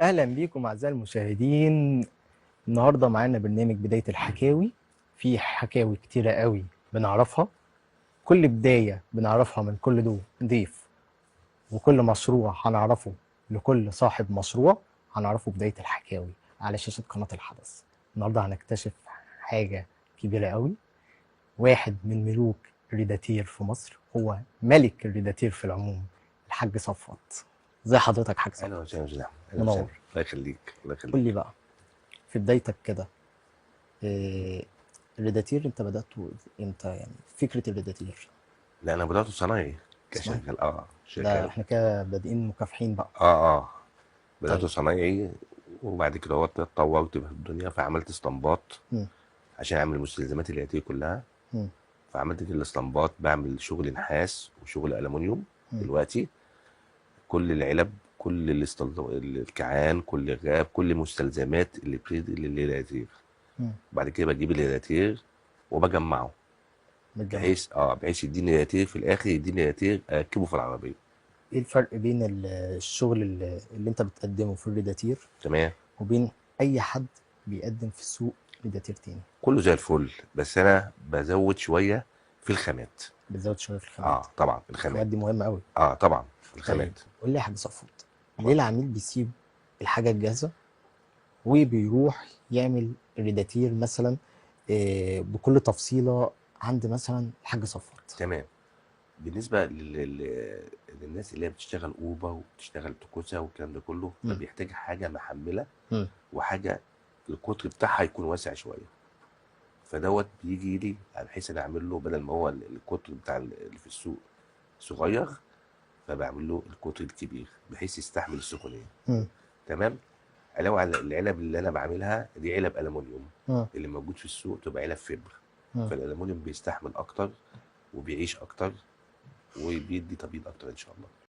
اهلا بيكم اعزائي المشاهدين. النهارده معانا برنامج بدايه الحكاوي. في حكاوي كتيره قوي بنعرفها. كل بدايه بنعرفها من كل ضيف، وكل مشروع هنعرفه لكل صاحب مشروع هنعرفه بدايه الحكاوي على شاشه قناه الحدث. النهارده هنكتشف حاجه كبيره قوي. واحد من ملوك الريداتير في مصر، هو ملك الريداتير في العموم، الحاج صفوت. ازي حضرتك حاج اهلا صفوت؟ وسهلا يا زلمه، اهلا وسهلا. منور. الله يخليك الله قول لي يخليك. بقى، في بدايتك كده، إيه الريداتير انت بدأته امتى؟ يعني فكرة الريداتير. لا انا بدأت صنايعي اسمعي، كشغال ده شغال. احنا كده بادئين مكافحين بقى. اه بدأت طيب. صنايعي. وبعد كده اتطورت في الدنيا فعملت اسطمبات مم. عشان اعمل مستلزمات اللي هي كلها. مم. فعملت في الاسطمبات بعمل شغل نحاس وشغل ألمونيوم. مم. دلوقتي كل العلب، كل الكعان، كل الغاب، كل مستلزمات اللي بتدي للريداتير. مم. بعد كده بجيب الريداتير وبجمعه متجمع. بحيث يديني ريداتير في الاخر، يديني ريداتير اركبه في العربيه. ايه الفرق بين الشغل اللي انت بتقدمه في الريداتير تمام. وبين اي حد بيقدم في السوق ريداتير تاني؟ كله زي الفل، بس انا بزود شويه في الخامات. بتزود شوية في الخامات. اه طبعا في الخامات الخامات. دي مهمة قوي. اه طبعا في طيب، الخامات. قول لي يا حاج صفوت، ليه اتفضل. العميل بيسيب الحاجة الجاهزة وبيروح يعمل ريداتير مثلا بكل تفصيلة عند مثلا الحاج صفوت؟ تمام. بالنسبه للناس اللي هي بتشتغل اوبا وبتشتغل توكوسا والكلام ده كله، مم. فبيحتاج حاجه محمله مم. وحاجه القطر بتاعها يكون واسع شويه. فدوت بيجي لي بحيث انا اعمل له بدل ما هو القطر بتاع اللي في السوق صغير، فبعمل له القطر الكبير بحيث يستحمل السخونيه. مم. تمام. علاوه على العلب اللي انا بعملها دي علب الومنيوم. مم. اللي موجود في السوق تبقى علب فبر. مم. فالالومنيوم بيستحمل اكتر وبيعيش اكتر وبيدي تبييض اكتر ان شاء الله.